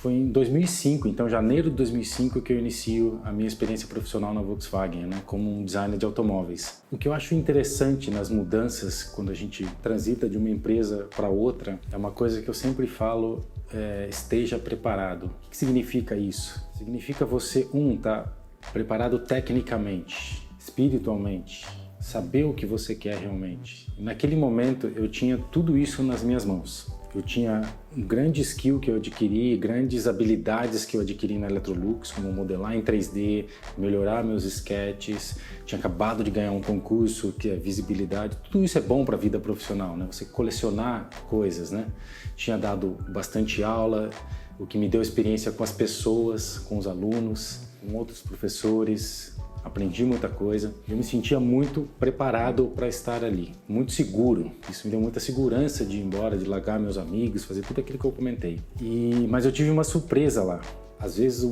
foi em 2005, então janeiro de 2005 que eu inicio a minha experiência profissional na Volkswagen, né, como um designer de automóveis. O que eu acho interessante nas mudanças, quando a gente transita de uma empresa para outra, é uma coisa que eu sempre falo, esteja preparado. O que significa isso? Significa você, tá preparado tecnicamente, espiritualmente, saber o que você quer realmente. Naquele momento eu tinha tudo isso nas minhas mãos. Eu tinha um grande skill que eu adquiri, grandes habilidades que eu adquiri na Electrolux, como modelar em 3D, melhorar meus sketches, tinha acabado de ganhar um concurso que é visibilidade. Tudo isso é bom para a vida profissional, né? Você colecionar coisas, né? Tinha dado bastante aula, o que me deu experiência com as pessoas, com os alunos, com outros professores. Aprendi muita coisa, eu me sentia muito preparado para estar ali, muito seguro. Isso me deu muita segurança de ir embora, de largar meus amigos, fazer tudo aquilo que eu comentei. Mas eu tive uma surpresa lá. Às vezes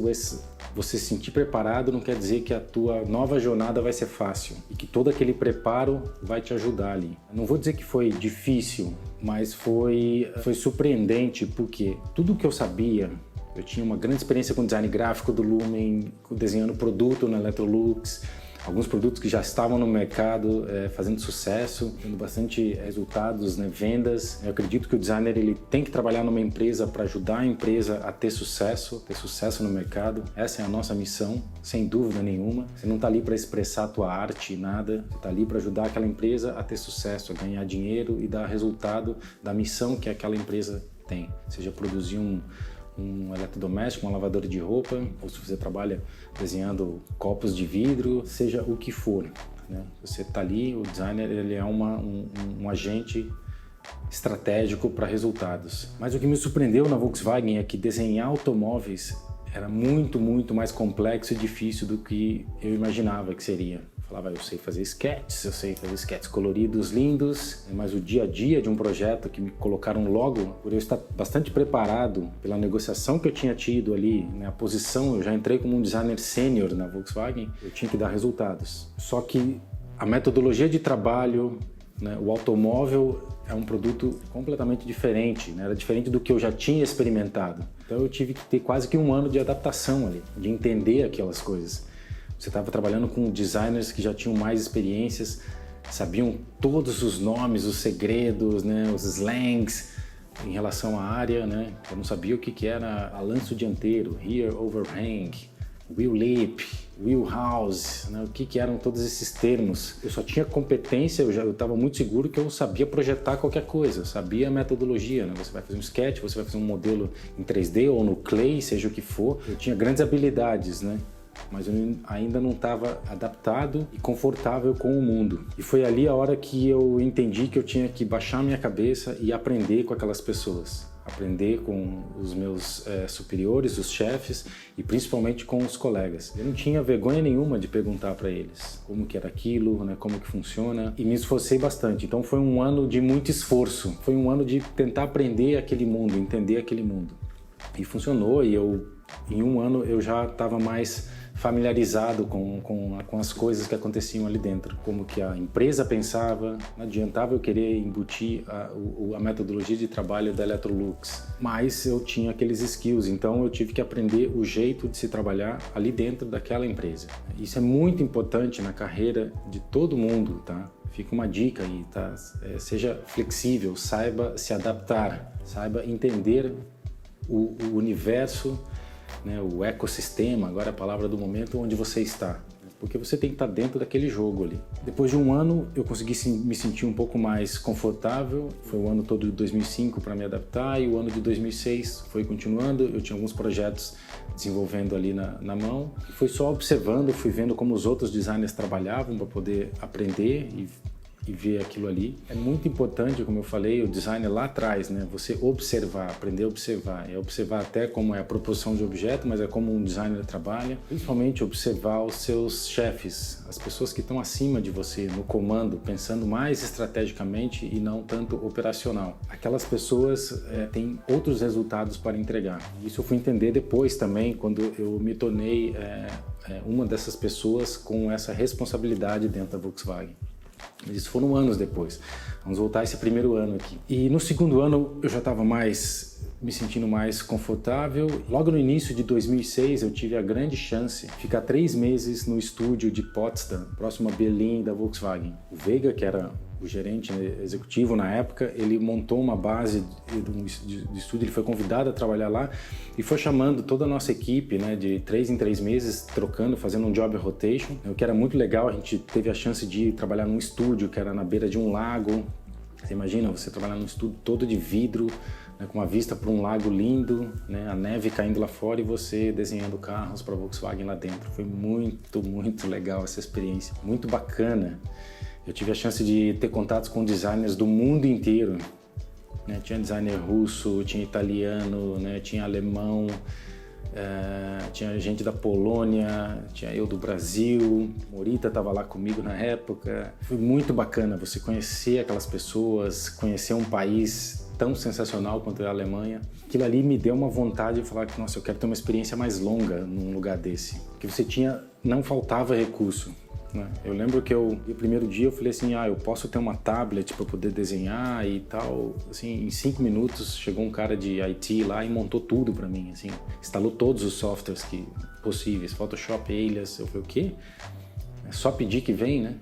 você se sentir preparado não quer dizer que a tua nova jornada vai ser fácil e que todo aquele preparo vai te ajudar ali. Não vou dizer que foi difícil, mas foi surpreendente, porque tudo que eu sabia, eu tinha uma grande experiência com design gráfico do Lumen, desenhando produto na Electrolux, alguns produtos que já estavam no mercado fazendo sucesso, tendo bastante resultados, né, vendas. Eu acredito que o designer ele tem que trabalhar numa empresa para ajudar a empresa a ter sucesso no mercado. Essa é a nossa missão, sem dúvida nenhuma. Você não está ali para expressar a tua arte, nada. Você está ali para ajudar aquela empresa a ter sucesso, a ganhar dinheiro e dar resultado da missão que aquela empresa tem. Seja produzir um eletrodoméstico, uma lavadora de roupa, ou se você trabalha desenhando copos de vidro, seja o que for, né? Você está ali, o designer ele é um agente estratégico para resultados. Mas o que me surpreendeu na Volkswagen é que desenhar automóveis era muito, muito mais complexo e difícil do que eu imaginava que seria. Eu falava, eu sei fazer sketches coloridos, lindos, mas o dia a dia de um projeto que me colocaram logo, por eu estar bastante preparado pela negociação que eu tinha tido ali, né, a posição, eu já entrei como um designer sênior na Volkswagen, eu tinha que dar resultados. Só que a metodologia de trabalho, né, o automóvel é um produto completamente diferente, né? Era diferente do que eu já tinha experimentado. Então eu tive que ter quase que um ano de adaptação ali, de entender aquelas coisas. Você estava trabalhando com designers que já tinham mais experiências, sabiam todos os nomes, os segredos, né, os slangs em relação à área, né? Eu não sabia o que era balanço dianteiro, rear overhang, wheel lip, wheelhouse, né? O que eram todos esses termos. Eu só tinha competência, eu estava muito seguro que eu sabia projetar qualquer coisa, eu sabia a metodologia, né? Você vai fazer um sketch, você vai fazer um modelo em 3D ou no Clay, seja o que for. Eu tinha grandes habilidades, né? Mas eu ainda não estava adaptado e confortável com o mundo. E foi ali a hora que eu entendi que eu tinha que baixar minha cabeça e aprender com aquelas pessoas. Aprender com os meus superiores, os chefes e principalmente com os colegas. Eu não tinha vergonha nenhuma de perguntar para eles como que era aquilo, né, como que funciona, e me esforcei bastante. Então foi um ano de muito esforço, foi um ano de tentar aprender aquele mundo, entender aquele mundo. E funcionou, e em um ano eu já estava mais familiarizado com as coisas que aconteciam ali dentro, como que a empresa pensava. Não adiantava eu querer embutir a metodologia de trabalho da Electrolux, mas eu tinha aqueles skills, então eu tive que aprender o jeito de se trabalhar ali dentro daquela empresa. Isso é muito importante na carreira de todo mundo, tá? Fica uma dica aí, tá? Seja flexível, saiba se adaptar, saiba entender o universo, né, o ecossistema, agora é a palavra do momento, onde você está. Porque você tem que estar dentro daquele jogo ali. Depois de um ano, eu consegui me sentir um pouco mais confortável. Foi o ano todo de 2005 para me adaptar, e o ano de 2006 foi continuando. Eu tinha alguns projetos desenvolvendo ali na mão. Foi só observando, fui vendo como os outros designers trabalhavam para poder aprender e ver aquilo ali. É muito importante, como eu falei, o design lá atrás, né? Você observar, aprender a observar. É observar até como é a proposição de objeto, mas é como um designer trabalha. Principalmente observar os seus chefes, as pessoas que estão acima de você, no comando, pensando mais estrategicamente e não tanto operacional. Aquelas pessoas têm outros resultados para entregar. Isso eu fui entender depois também, quando eu me tornei uma dessas pessoas com essa responsabilidade dentro da Volkswagen. Isso foram anos depois. Vamos voltar a esse primeiro ano aqui. E no segundo ano eu já estava mais me sentindo mais confortável. Logo no início de 2006, eu tive a grande chance de ficar 3 meses no estúdio de Potsdam, próximo a Berlim, da Volkswagen. O Veiga, que era o gerente executivo na época, ele montou uma base de estúdio, ele foi convidado a trabalhar lá e foi chamando toda a nossa equipe, né, de 3 em 3 meses, trocando, fazendo um job rotation, o que era muito legal. A gente teve a chance de trabalhar num estúdio que era na beira de um lago. Você imagina você trabalhar num estúdio todo de vidro, né, com uma vista para um lago lindo, né, a neve caindo lá fora e você desenhando carros para a Volkswagen lá dentro. Foi muito, muito legal essa experiência, muito bacana. Eu tive a chance de ter contatos com designers do mundo inteiro, né? Tinha designer russo, tinha italiano, né? Tinha alemão, tinha gente da Polônia, tinha eu do Brasil, Morita estava lá comigo na época. Foi muito bacana você conhecer aquelas pessoas, conhecer um país tão sensacional quanto é a Alemanha. Aquilo ali me deu uma vontade de falar que, nossa, eu quero ter uma experiência mais longa num lugar desse. Porque não faltava recurso. Eu lembro que no primeiro dia eu falei assim, eu posso ter uma tablet para poder desenhar e tal. Assim, em 5 minutos chegou um cara de IT lá e montou tudo para mim, assim, instalou todos os softwares possíveis, Photoshop, Alias. Eu falei, o quê? É só pedir que vem, né?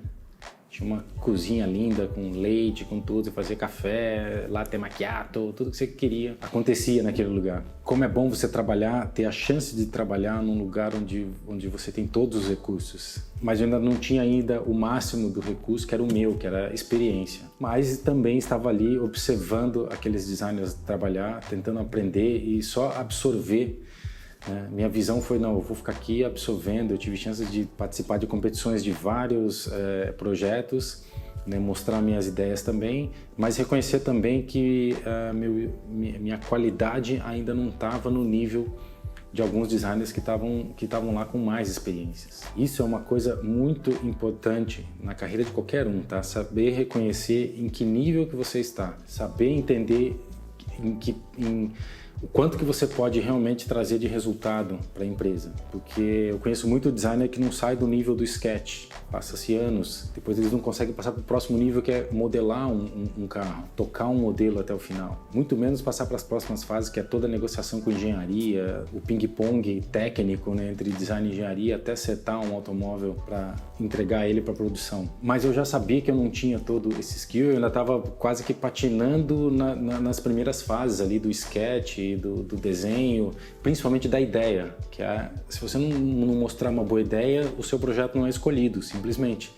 Tinha uma cozinha linda, com leite, com tudo, você fazia café, latte macchiato, tudo que você queria acontecia naquele lugar. Como é bom você ter a chance de trabalhar num lugar onde você tem todos os recursos. Mas eu ainda não tinha o máximo do recurso, que era o meu, que era a experiência. Mas também estava ali observando aqueles designers trabalhar, tentando aprender e só absorver. Minha visão foi, eu vou ficar aqui absorvendo. Eu tive chance de participar de competições de vários projetos, né, mostrar minhas ideias também, mas reconhecer também que minha qualidade ainda não estava no nível de alguns designers que estavam lá com mais experiências. Isso é uma coisa muito importante na carreira de qualquer um, tá? Saber reconhecer em que nível que você está, saber entender o quanto que você pode realmente trazer de resultado para a empresa. Porque eu conheço muito designer que não sai do nível do sketch, passa-se anos, depois eles não conseguem passar para o próximo nível, que é modelar um carro, tocar um modelo até o final. Muito menos passar para as próximas fases, que é toda a negociação com engenharia, o ping-pong técnico, né, entre design e engenharia, até setar um automóvel para entregar ele para produção. Mas eu já sabia que eu não tinha todo esse skill, eu ainda estava quase que patinando nas primeiras fases ali do sketch, do desenho, principalmente da ideia, que se você não mostrar uma boa ideia, o seu projeto não é escolhido, simplesmente.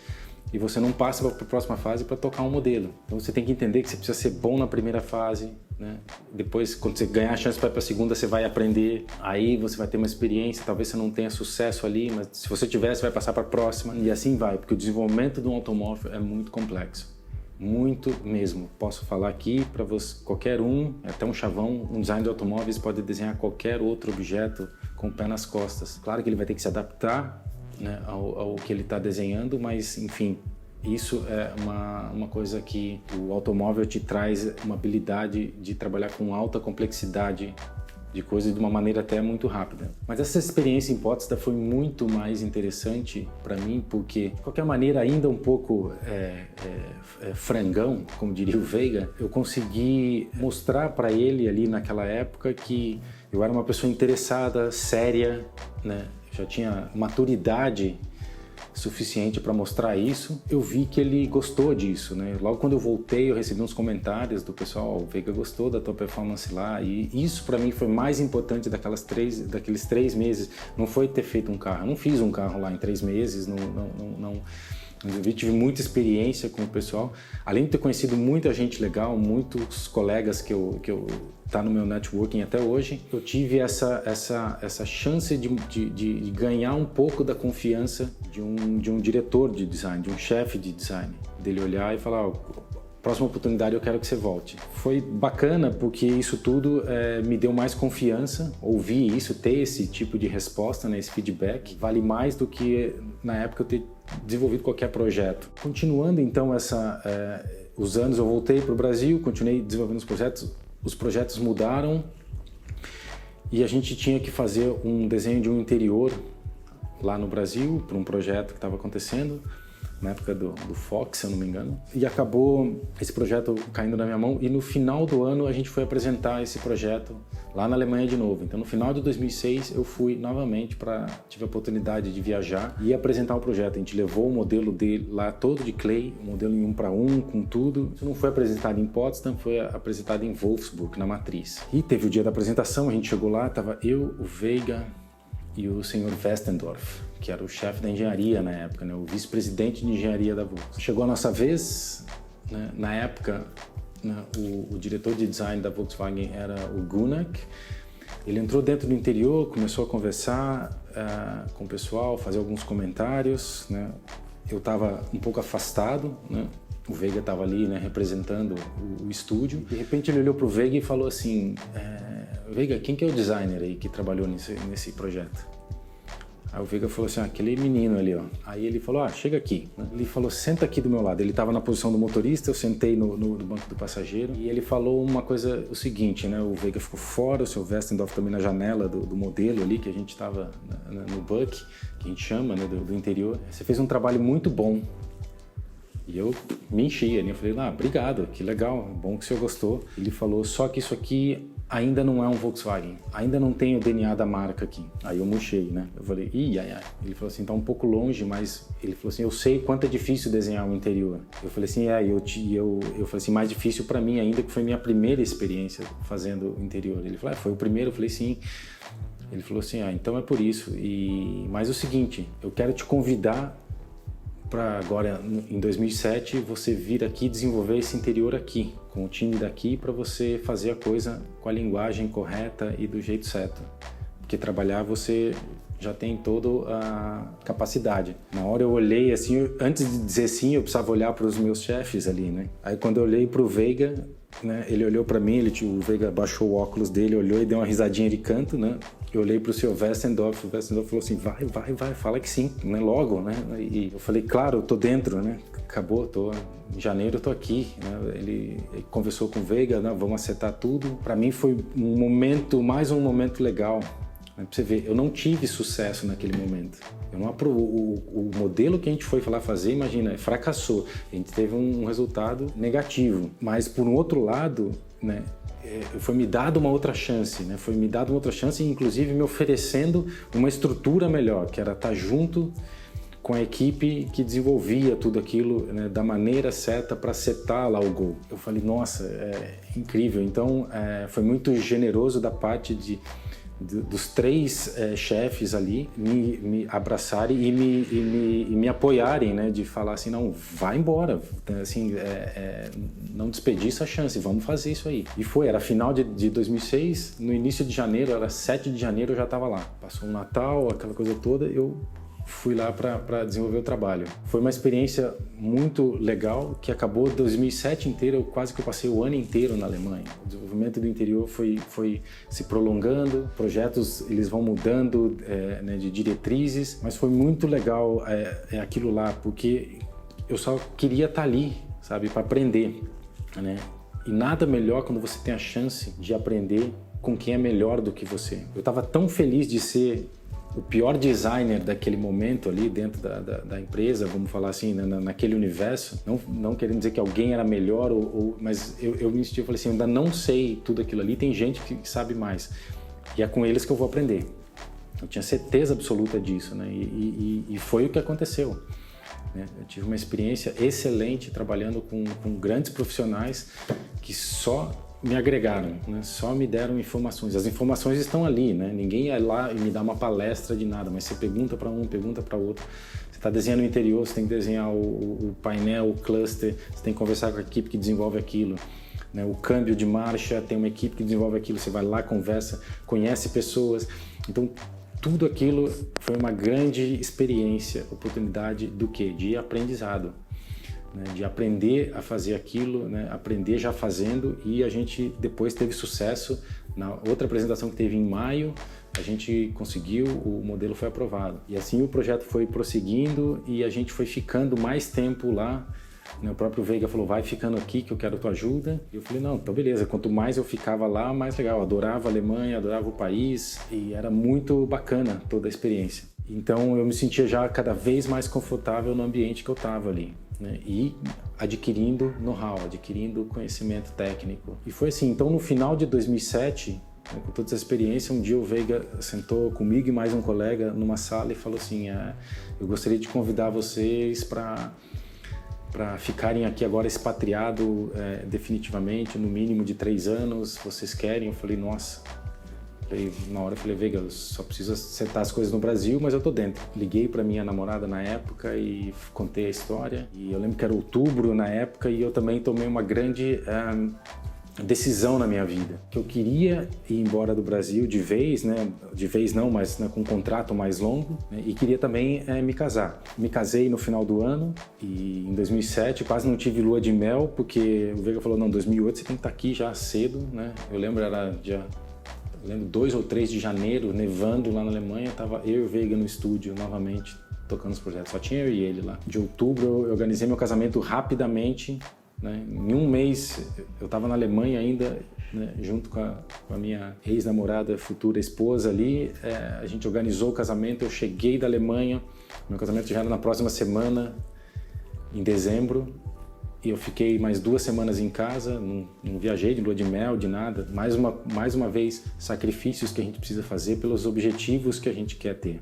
E você não passa para a próxima fase para tocar um modelo. Então você tem que entender que você precisa ser bom na primeira fase, né? Depois, quando você ganhar a chance para ir para a segunda, você vai aprender. Aí você vai ter uma experiência, talvez você não tenha sucesso ali, mas se você tiver, você vai passar para a próxima. E assim vai, porque o desenvolvimento de um automóvel é muito complexo. Muito mesmo. Posso falar aqui para qualquer até um chavão, um design de automóveis pode desenhar qualquer outro objeto com o pé nas costas. Claro que ele vai ter que se adaptar, né, ao que ele está desenhando, mas enfim, isso é uma coisa que o automóvel te traz, uma habilidade de trabalhar com alta complexidade de coisas de uma maneira até muito rápida. Mas essa experiência em Potsdam foi muito mais interessante para mim, porque, de qualquer maneira, ainda um pouco frangão, como diria o Veiga, eu consegui mostrar para ele ali naquela época que eu era uma pessoa interessada, séria, né? Já tinha maturidade suficiente para mostrar isso. Eu vi que ele gostou disso, né? Logo quando eu voltei, eu recebi uns comentários do pessoal: o Veiga gostou da tua performance lá, e isso para mim foi mais importante daqueles 3 meses. Não foi ter feito um carro, eu não fiz um carro lá em 3 meses, eu tive muita experiência com o pessoal, além de ter conhecido muita gente legal, muitos colegas que eu tá no meu networking até hoje. Eu tive essa chance de ganhar um pouco da confiança de um diretor de design, de um chefe de design, dele olhar e falar: próxima oportunidade eu quero que você volte. Foi bacana porque isso tudo me deu mais confiança, ouvir isso, ter esse tipo de resposta, né, esse feedback, vale mais do que na época eu ter desenvolvido qualquer projeto. Continuando então os anos, eu voltei para o Brasil, continuei desenvolvendo os projetos mudaram e a gente tinha que fazer um desenho de um interior lá no Brasil para um projeto que estava acontecendo. na época do Fox, se eu não me engano. E acabou esse projeto caindo na minha mão e no final do ano a gente foi apresentar esse projeto lá na Alemanha de novo. Então no final de 2006 eu fui novamente tive a oportunidade de viajar e apresentar o projeto. A gente levou o modelo dele lá todo de clay, o modelo em 1:1 com tudo. Isso não foi apresentado em Potsdam, foi apresentado em Wolfsburg, na matriz. E teve o dia da apresentação, a gente chegou lá, tava eu, o Veiga e o senhor Westendorf, que era o chefe da engenharia na época, né, o vice-presidente de engenharia da Volkswagen. Chegou a nossa vez, né, na época, né, o diretor de design da Volkswagen era o Gunak. Ele entrou dentro do interior, começou a conversar com o pessoal, fazer alguns comentários, né. Eu estava um pouco afastado, né. O Veiga estava ali, né, representando o estúdio. De repente ele olhou para o Veiga e falou assim: Veiga, quem que é o designer aí que trabalhou nesse projeto? Aí o Veiga falou assim: aquele menino ali, ó. Aí ele falou: chega aqui. Ele falou: senta aqui do meu lado. Ele estava na posição do motorista, eu sentei no banco do passageiro. E ele falou uma coisa, o seguinte, né? O Veiga ficou fora, o seu Westendorf também na janela do modelo ali, que a gente estava no Buck, que a gente chama, né, do interior. Você fez um trabalho muito bom. E eu me enchi ali, eu falei: obrigado, que legal, bom que o senhor gostou. Ele falou: só que isso aqui ainda não é um Volkswagen, ainda não tem o DNA da marca aqui. Aí eu murchei, né? Eu falei: Ele falou assim: tá um pouco longe, mas ele falou assim: eu sei quanto é difícil desenhar um interior. Eu falei assim: eu falei assim, mais difícil para mim ainda, que foi minha primeira experiência fazendo o interior. Ele falou: foi o primeiro? Eu falei: sim. Ele falou assim: então é por isso. Mas o seguinte, eu quero te convidar para agora, em 2007, você vir aqui desenvolver esse interior aqui, com o time daqui, para você fazer a coisa com a linguagem correta e do jeito certo. Porque trabalhar você já tem toda a capacidade. Na hora eu olhei assim, antes de dizer sim, eu precisava olhar para os meus chefes ali, né? Aí quando eu olhei para o Veiga, né, ele olhou para mim, o Veiga baixou o óculos dele, olhou e deu uma risadinha de canto, né? Eu olhei para o seu Westendorf, o Westendorf falou assim: vai, fala que sim, né? Logo, né? E eu falei: claro, eu tô dentro, né? Acabou, em janeiro eu tô aqui, né? Ele conversou com o Veiga, né? Vamos acertar tudo. Para mim foi mais um momento legal. Pra você ver, eu não tive sucesso naquele momento. O modelo que a gente foi lá fazer, imagina, fracassou. A gente teve um resultado negativo. Mas, por um outro lado, né, foi me dada uma outra chance, né? Foi me dada uma outra chance, inclusive me oferecendo uma estrutura melhor, que era estar junto com a equipe que desenvolvia tudo aquilo, né, da maneira certa para setar lá o gol. Eu falei: nossa, é incrível. Então, foi muito generoso da parte dos três chefes ali me abraçarem e me apoiarem, né, de falar assim: não, vai embora, assim, não desperdiça a chance, vamos fazer isso aí. E era final de 2006, no início de janeiro, era 7 de janeiro, eu já estava lá. Passou o Natal, aquela coisa toda, eu fui lá para desenvolver o trabalho. Foi uma experiência muito legal, que acabou 2007 inteiro, quase que eu passei o ano inteiro na Alemanha. O desenvolvimento do interior foi se prolongando, projetos eles vão mudando, né, de diretrizes, mas foi muito legal aquilo lá, porque eu só queria estar ali, sabe, para aprender, né? E nada melhor quando você tem a chance de aprender com quem é melhor do que você. Eu estava tão feliz de ser o pior designer daquele momento ali dentro da empresa, vamos falar assim, naquele universo, não querendo dizer que alguém era melhor, mas eu me senti, eu falei assim: eu ainda não sei tudo aquilo ali, tem gente que sabe mais, e é com eles que eu vou aprender. Eu tinha certeza absoluta disso, né? E foi o que aconteceu, né? Eu tive uma experiência excelente trabalhando com grandes profissionais que só me agregaram, né? Só me deram informações. As informações estão ali, né? Ninguém é lá e me dá uma palestra de nada, mas você pergunta para um, pergunta para outro. Você está desenhando o interior, você tem que desenhar o painel, o cluster, você tem que conversar com a equipe que desenvolve aquilo, né? O câmbio de marcha, tem uma equipe que desenvolve aquilo, você vai lá, conversa, conhece pessoas. Então, tudo aquilo foi uma grande experiência, oportunidade do quê? De aprendizado. Né, de aprender a fazer aquilo, né, aprender já fazendo, e a gente depois teve sucesso. Na outra apresentação que teve em maio, a gente conseguiu, o modelo foi aprovado. E assim o projeto foi prosseguindo e a gente foi ficando mais tempo lá. Né, o próprio Veiga falou: vai ficando aqui que eu quero tua ajuda. E eu falei: não, então beleza, quanto mais eu ficava lá, mais legal. Eu adorava a Alemanha, adorava o país e era muito bacana toda a experiência. Então eu me sentia já cada vez mais confortável no ambiente que eu estava ali, né? E adquirindo know-how, adquirindo conhecimento técnico. E foi assim, então no final de 2007, né, com toda essa experiência, um dia o Veiga sentou comigo e mais um colega numa sala e falou assim, eu gostaria de convidar vocês para ficarem aqui agora expatriado definitivamente, no mínimo de 3 anos, vocês querem? Eu falei, nossa. Na hora eu falei, Veiga, eu só preciso acertar as coisas no Brasil, mas eu tô dentro. Liguei para minha namorada na época e contei a história. E eu lembro que era outubro na época e eu também tomei uma grande decisão na minha vida. Que eu queria ir embora do Brasil de vez, né? De vez não, mas né, com um contrato mais longo. Né? E queria também me casar. Me casei no final do ano e em 2007 quase não tive lua de mel, porque o Veiga falou, não, 2008 você tem que estar aqui já cedo, né? Eu lembro, era dia... Eu lembro 2 ou 3 de janeiro, nevando lá na Alemanha, tava eu e o Veiga no estúdio novamente, tocando os projetos. Só tinha eu e ele lá. De outubro eu organizei meu casamento rapidamente, né? Em um mês eu estava na Alemanha ainda, né? Junto com a minha ex-namorada, futura esposa ali. A gente organizou o casamento, eu cheguei da Alemanha, meu casamento já era na próxima semana, em dezembro. E eu fiquei mais 2 semanas em casa, não viajei de lua de mel, de nada. Mais uma vez, sacrifícios que a gente precisa fazer pelos objetivos que a gente quer ter.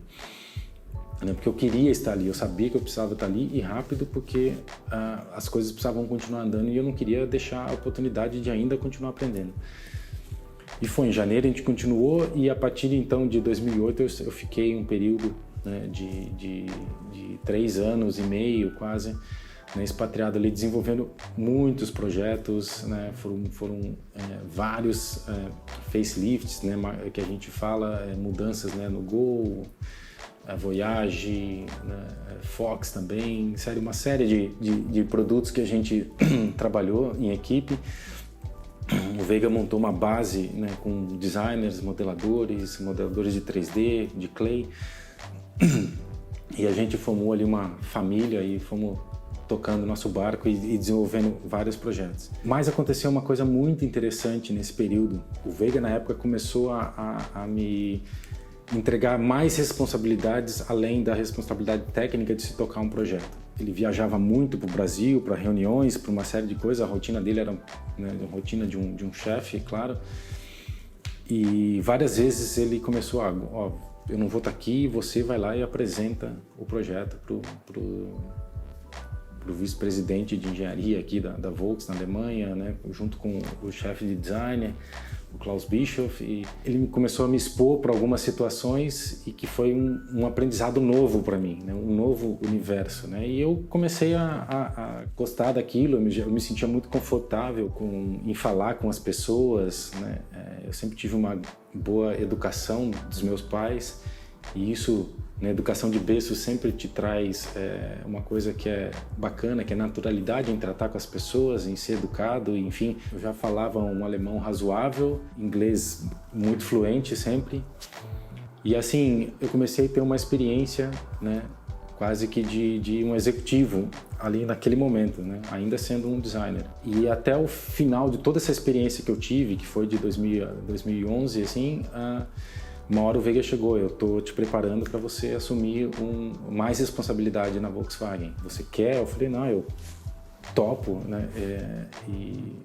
Porque eu queria estar ali, eu sabia que eu precisava estar ali e rápido, porque as coisas precisavam continuar andando e eu não queria deixar a oportunidade de ainda continuar aprendendo. E foi em janeiro, a gente continuou e a partir então de 2008 eu fiquei um período, né, de 3 anos e meio quase, né, expatriado ali, desenvolvendo muitos projetos, né, foram vários facelifts, né, que a gente fala, mudanças, né, no Gol, a Voyage, né, Fox também, uma série de produtos que a gente trabalhou em equipe. O Veiga montou uma base, né, com designers, modeladores de 3D, de clay, e a gente formou ali uma família e fomos tocando nosso barco e desenvolvendo vários projetos. Mas aconteceu uma coisa muito interessante nesse período. O Veiga, na época, começou a me entregar mais responsabilidades, além da responsabilidade técnica de se tocar um projeto. Ele viajava muito para o Brasil, para reuniões, para uma série de coisas. A rotina dele era, né, a rotina de um chefe, claro. E várias vezes ele começou eu não vou estar aqui, você vai lá e apresenta o projeto para o vice-presidente de engenharia aqui da Volks na Alemanha, né, junto com o chefe de design, o Klaus Bischoff, e ele começou a me expor para algumas situações e que foi um aprendizado novo para mim, né, um novo universo, né, e eu comecei a gostar daquilo, eu me sentia muito confortável em falar com as pessoas, né, eu sempre tive uma boa educação dos meus pais e isso, na educação de berço, sempre te traz uma coisa que é bacana, que é naturalidade em tratar com as pessoas, em ser educado, enfim. Eu já falava um alemão razoável, inglês muito fluente sempre. E assim, eu comecei a ter uma experiência, né, quase que de um executivo ali naquele momento, né, ainda sendo um designer. E até o final de toda essa experiência que eu tive, que foi de 2011, assim, uma hora o Veiga chegou, eu tô te preparando para você assumir mais responsabilidade na Volkswagen. Você quer? Eu falei, não, eu topo, né? E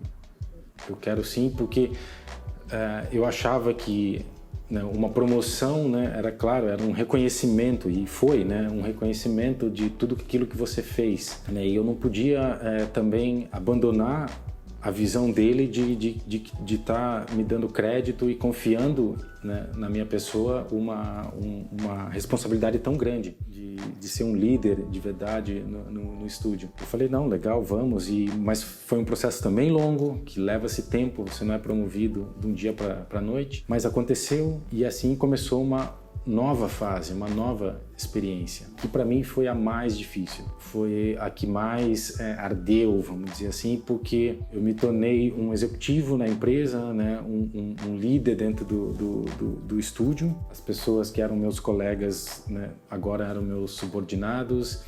eu quero sim, porque eu achava que, né, uma promoção, né, era um reconhecimento, e foi, né, um reconhecimento de tudo aquilo que você fez, né? E eu não podia também abandonar a visão dele de estar me dando crédito e confiando, né, na minha pessoa uma responsabilidade tão grande de ser um líder de verdade no estúdio. Eu falei, não, legal, vamos, mas foi um processo também longo, que leva-se tempo, você não é promovido de um dia para a noite, mas aconteceu e assim começou uma nova fase, uma nova experiência, que para mim foi a mais difícil, foi a que mais ardeu, vamos dizer assim, porque eu me tornei um executivo na empresa, né, um líder dentro do estúdio. As pessoas que eram meus colegas, né, agora eram meus subordinados,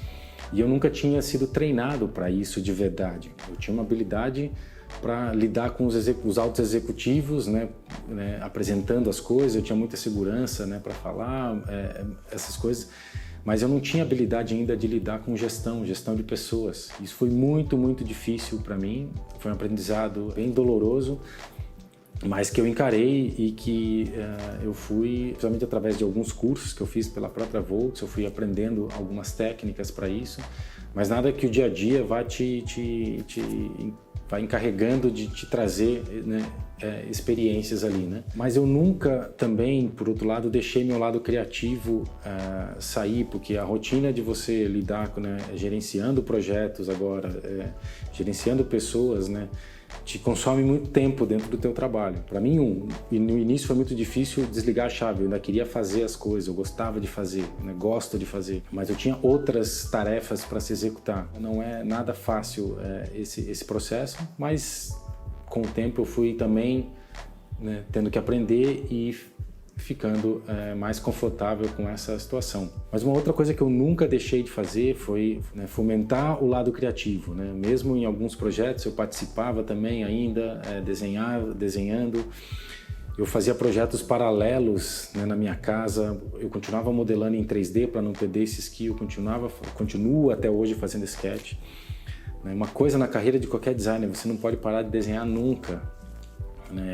e eu nunca tinha sido treinado para isso de verdade. Eu tinha uma habilidade para lidar com os altos executivos, né, apresentando as coisas. Eu tinha muita segurança, né, para falar essas coisas, mas eu não tinha habilidade ainda de lidar com gestão de pessoas. Isso foi muito, muito difícil para mim. Foi um aprendizado bem doloroso, mas que eu encarei e que eu fui, principalmente através de alguns cursos que eu fiz pela própria Volks, eu fui aprendendo algumas técnicas para isso, mas nada que o dia a dia vai vai encarregando de te trazer, né, experiências ali, né? Mas eu nunca também, por outro lado, deixei meu lado criativo sair, porque a rotina de você lidar com, né, gerenciando projetos agora, gerenciando pessoas, né, te consome muito tempo dentro do teu trabalho. Para mim, e no início foi muito difícil desligar a chave. Eu ainda queria fazer as coisas, eu gostava de fazer, né? Gosto de fazer, mas eu tinha outras tarefas para se executar. Não é nada fácil esse processo, mas com o tempo eu fui também, né, tendo que aprender e ficando mais confortável com essa situação. Mas uma outra coisa que eu nunca deixei de fazer foi, né, fomentar o lado criativo, né? Mesmo em alguns projetos eu participava também ainda, desenhando. Eu fazia projetos paralelos, né, na minha casa. Eu continuava modelando em 3D para não perder esse skill. Continuo até hoje fazendo sketch. Uma coisa na carreira de qualquer designer, você não pode parar de desenhar nunca.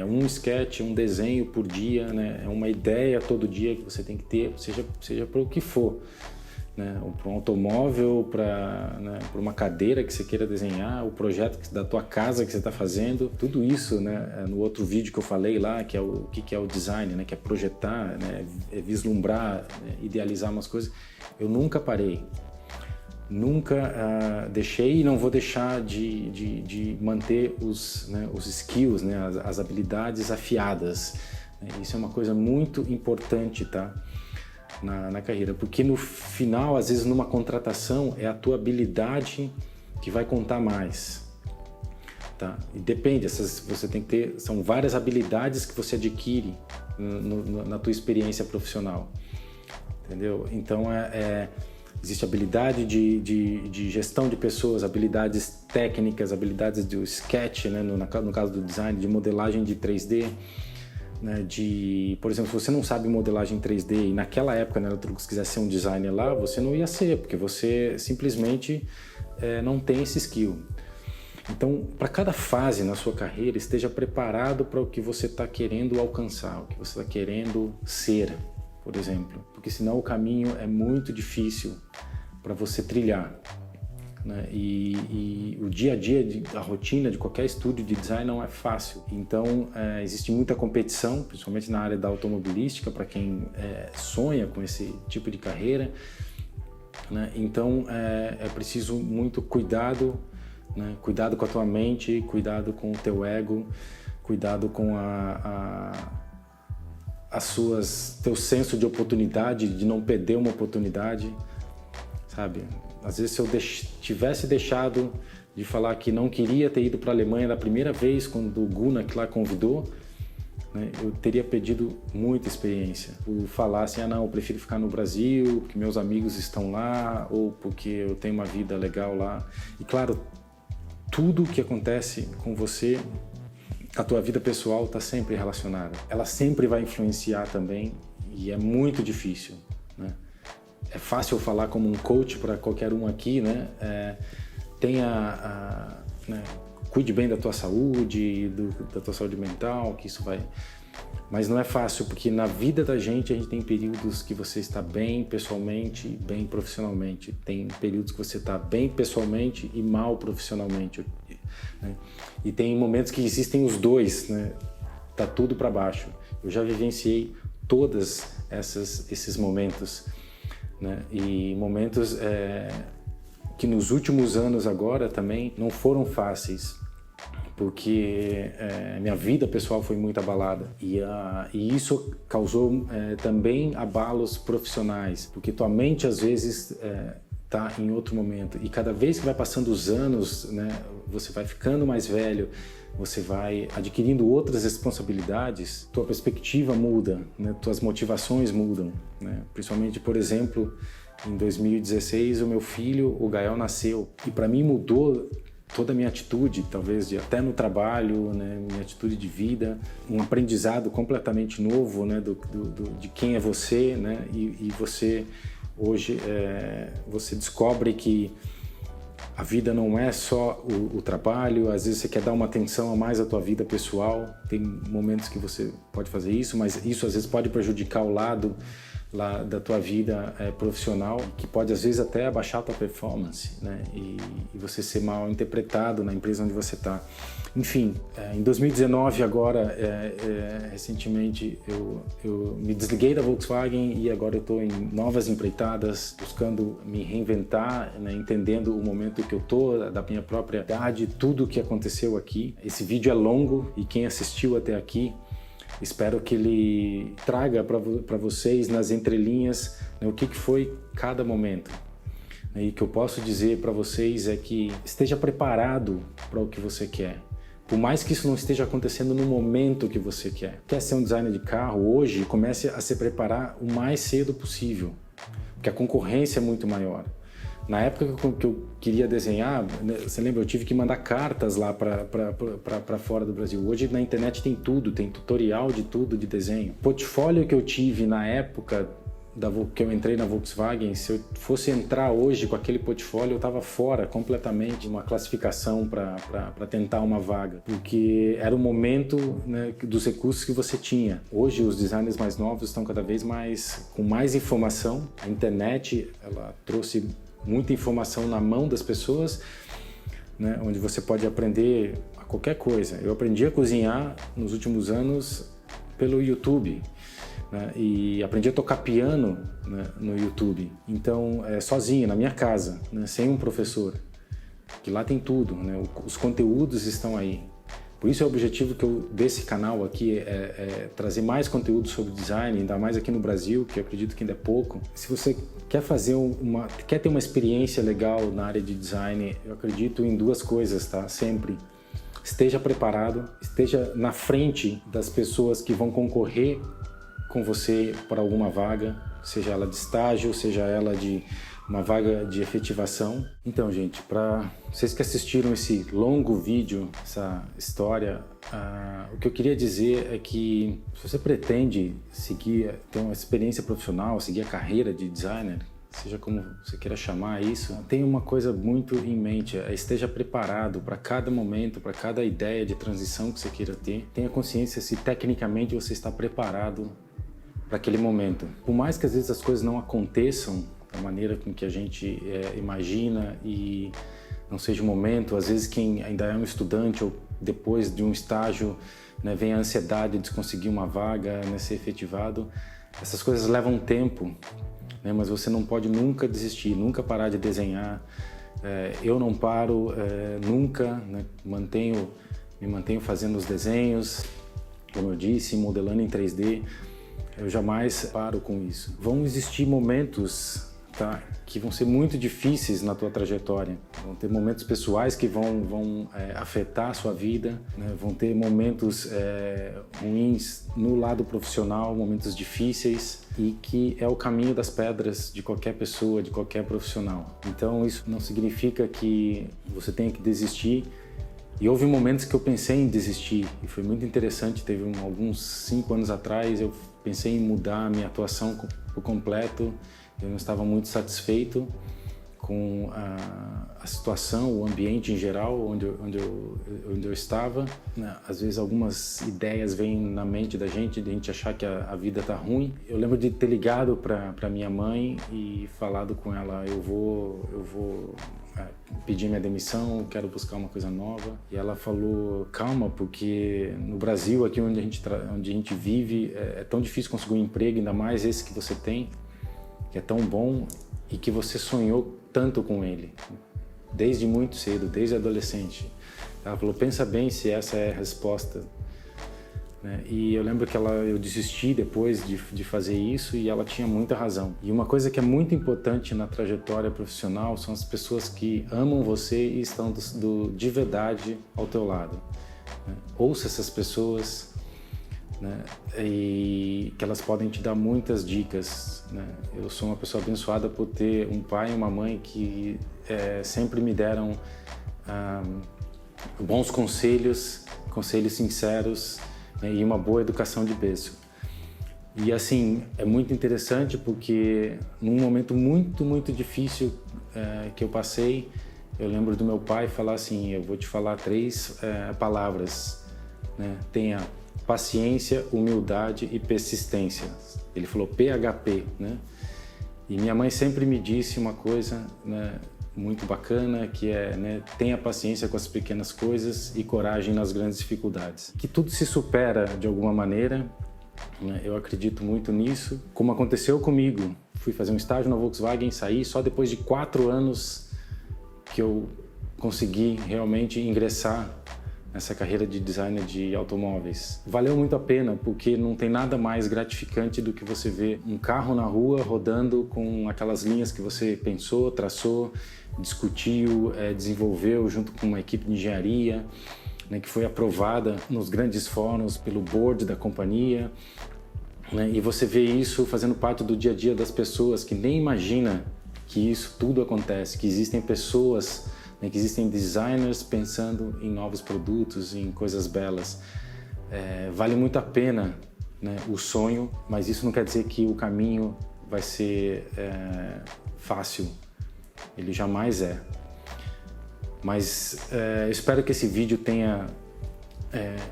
Um sketch, um desenho por dia, né? É uma ideia todo dia que você tem que ter, seja para o que for, né? Para um automóvel, para uma cadeira que você queira desenhar, o projeto da tua casa que você está fazendo, tudo isso, né? No outro vídeo que eu falei lá, que é o que é o design, né? Que é projetar, né? É vislumbrar, né? Idealizar umas coisas. Eu nunca parei. Nunca deixei e não vou deixar de manter os skills, né, as habilidades afiadas. Isso é uma coisa muito importante, tá? Na carreira, porque no final, às vezes numa contratação, é a tua habilidade que vai contar mais. Tá? E depende, você tem que ter, são várias habilidades que você adquire na tua experiência profissional. Entendeu? Então, existe habilidade de gestão de pessoas, habilidades técnicas, habilidades do sketch, né, no caso do design, de modelagem de 3D, né, por exemplo, se você não sabe modelagem 3D e naquela época, né, se quisesse ser um designer lá, você não ia ser, porque você simplesmente não tem esse skill. Então, para cada fase na sua carreira, esteja preparado para o que você está querendo alcançar, o que você está querendo ser, por exemplo, porque senão o caminho é muito difícil para você trilhar, né? E o dia a dia, a rotina de qualquer estúdio de design não é fácil. Então, existe muita competição, principalmente na área da automobilística, para quem sonha com esse tipo de carreira, né? Então, é preciso muito cuidado, né? Cuidado com a tua mente, cuidado com o teu ego, cuidado com teu senso de oportunidade, de não perder uma oportunidade, sabe? Às vezes, se eu tivesse deixado de falar que não queria ter ido para a Alemanha da primeira vez, quando o Gunnar lá convidou, né, eu teria perdido muita experiência. Por falar assim, não, eu prefiro ficar no Brasil, porque meus amigos estão lá, ou porque eu tenho uma vida legal lá. E claro, tudo o que acontece com você, a tua vida pessoal está sempre relacionada. Ela sempre vai influenciar também e é muito difícil, né? É fácil falar como um coach para qualquer um aqui, né? Né? Cuide bem da tua saúde, da tua saúde mental, que isso vai... Mas não é fácil, porque na vida da gente a gente tem períodos que você está bem pessoalmente, bem profissionalmente. Tem períodos que você está bem pessoalmente e mal profissionalmente, né? E tem momentos que existem os dois, né? Tá tudo para baixo. Eu já vivenciei todos esses momentos, né? E momentos que nos últimos anos agora também não foram fáceis, porque minha vida pessoal foi muito abalada e isso causou também abalos profissionais, porque tua mente às vezes tá em outro momento e cada vez que vai passando os anos, né, você vai ficando mais velho, você vai adquirindo outras responsabilidades, tua perspectiva muda, né, tuas motivações mudam, né? Principalmente, por exemplo, em 2016 o meu filho, o Gael, nasceu e para mim mudou toda a minha atitude, talvez até no trabalho, né, minha atitude de vida, um aprendizado completamente novo, né, de quem é você, né, e você hoje você descobre que a vida não é só o trabalho, às vezes você quer dar uma atenção a mais à tua vida pessoal, tem momentos que você pode fazer isso, mas isso às vezes pode prejudicar o lado lá da tua vida profissional, que pode às vezes até abaixar a tua performance, né? E você ser mal interpretado na empresa onde você está. Enfim, em 2019 agora, recentemente, eu me desliguei da Volkswagen e agora eu estou em novas empreitadas, buscando me reinventar, né? Entendendo o momento que eu estou, da minha própria idade, tudo o que aconteceu aqui. Esse vídeo é longo e quem assistiu até aqui, espero que ele traga para vocês nas entrelinhas, né, o que foi cada momento. E o que eu posso dizer para vocês é que esteja preparado para o que você quer. Por mais que isso não esteja acontecendo no momento que você quer. Quer ser um designer de carro hoje, comece a se preparar o mais cedo possível, porque a concorrência é muito maior. Na época que eu queria desenhar, você lembra, eu tive que mandar cartas lá para fora do Brasil. Hoje na internet tem tudo, tem tutorial de tudo de desenho. O portfólio que eu tive na época que eu entrei na Volkswagen, se eu fosse entrar hoje com aquele portfólio, eu estava fora completamente de uma classificação para tentar uma vaga, porque era o momento, né, dos recursos que você tinha. Hoje os designers mais novos estão cada vez mais com mais informação. A internet, ela trouxe muita informação na mão das pessoas, né, onde você pode aprender a qualquer coisa. Eu aprendi a cozinhar nos últimos anos pelo YouTube, né, e aprendi a tocar piano, né, no YouTube. Então, sozinho, na minha casa, né, sem um professor, que lá tem tudo, né, os conteúdos estão aí. Por isso é o objetivo desse canal aqui, é trazer mais conteúdo sobre design, ainda mais aqui no Brasil, que eu acredito que ainda é pouco. Se você quer ter uma experiência legal na área de design, eu acredito em duas coisas, tá? Sempre. Esteja preparado, esteja na frente das pessoas que vão concorrer com você para alguma vaga, seja ela de estágio, seja ela de uma vaga de efetivação. Então, gente, para vocês que assistiram esse longo vídeo, essa história, o que eu queria dizer é que se você pretende ter uma experiência profissional, seguir a carreira de designer, seja como você queira chamar isso, tenha uma coisa muito em mente, esteja preparado para cada momento, para cada ideia de transição que você queira ter. Tenha consciência se tecnicamente você está preparado para aquele momento. Por mais que às vezes as coisas não aconteçam da maneira com que a gente imagina e não seja o momento, às vezes quem ainda é um estudante ou depois de um estágio, né, vem a ansiedade de conseguir uma vaga, né, ser efetivado, essas coisas levam tempo, né, mas você não pode nunca desistir, nunca parar de desenhar. Eu não paro nunca, né, me mantenho fazendo os desenhos, como eu disse, modelando em 3D, eu jamais paro com isso. Vão existir momentos, tá, que vão ser muito difíceis na tua trajetória. Vão ter momentos pessoais que vão afetar a sua vida, né? Vão ter momentos ruins no lado profissional, momentos difíceis, e que é o caminho das pedras de qualquer pessoa, de qualquer profissional. Então isso não significa que você tenha que desistir. E houve momentos que eu pensei em desistir, e foi muito interessante. Teve alguns 5 anos atrás, eu pensei em mudar a minha atuação por completo. Eu não estava muito satisfeito com a situação, o ambiente em geral, onde eu estava. Às vezes algumas ideias vêm na mente da gente, de a gente achar que a vida está ruim. Eu lembro de ter ligado para minha mãe e falado com ela, eu vou pedir minha demissão, quero buscar uma coisa nova. E ela falou, calma, porque no Brasil, aqui onde a gente vive, é tão difícil conseguir um emprego, ainda mais esse que você tem, que é tão bom e que você sonhou tanto com ele, desde muito cedo, desde adolescente. Ela falou, pensa bem se essa é a resposta. E eu lembro que eu desisti depois de fazer isso, e ela tinha muita razão. E uma coisa que é muito importante na trajetória profissional são as pessoas que amam você e estão de verdade ao teu lado. Ouça essas pessoas, e que elas podem te dar muitas dicas. Eu sou uma pessoa abençoada por ter um pai e uma mãe que sempre me deram bons conselhos, conselhos sinceros, né, e uma boa educação de berço. E assim, é muito interessante porque num momento muito difícil que eu passei, eu lembro do meu pai falar assim, eu vou te falar 3 palavras, né? Tenha paciência, humildade e persistência. Ele falou PHP, né? E minha mãe sempre me disse uma coisa, né, muito bacana, que é, né, tenha paciência com as pequenas coisas e coragem nas grandes dificuldades. Que tudo se supera de alguma maneira, né? Eu acredito muito nisso. Como aconteceu comigo, fui fazer um estágio na Volkswagen, saí só depois de 4 anos que eu consegui realmente ingressar nessa carreira de designer de automóveis. Valeu muito a pena, porque não tem nada mais gratificante do que você ver um carro na rua rodando com aquelas linhas que você pensou, traçou, discutiu, desenvolveu junto com uma equipe de engenharia, né, que foi aprovada nos grandes fóruns pelo board da companhia, né, e você vê isso fazendo parte do dia a dia das pessoas que nem imagina que isso tudo acontece, que existem pessoas, né, que existem designers pensando em novos produtos, em coisas belas. Vale muito a pena, né, o sonho, mas isso não quer dizer que o caminho vai ser fácil. Ele jamais é. Mas espero que esse vídeo tenha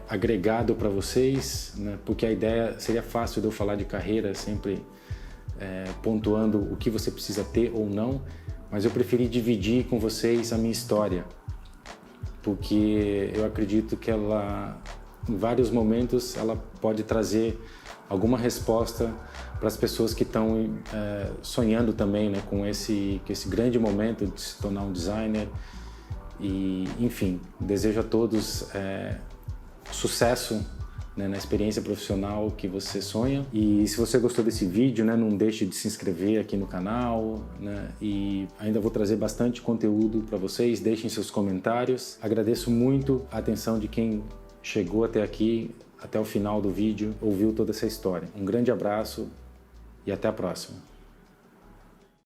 agregado para vocês, né? Porque a ideia seria fácil de eu falar de carreira, sempre pontuando o que você precisa ter ou não, mas eu preferi dividir com vocês a minha história, porque eu acredito que ela, em vários momentos, ela pode trazer alguma resposta para as pessoas que estão sonhando também, né, com esse grande momento de se tornar um designer. E, enfim, desejo a todos sucesso, né, na experiência profissional que você sonha. E se você gostou desse vídeo, né, não deixe de se inscrever aqui no canal, né, e ainda vou trazer bastante conteúdo para vocês. Deixem seus comentários. Agradeço muito a atenção de quem chegou até aqui, até o final do vídeo, ouviu toda essa história. Um grande abraço e até a próxima.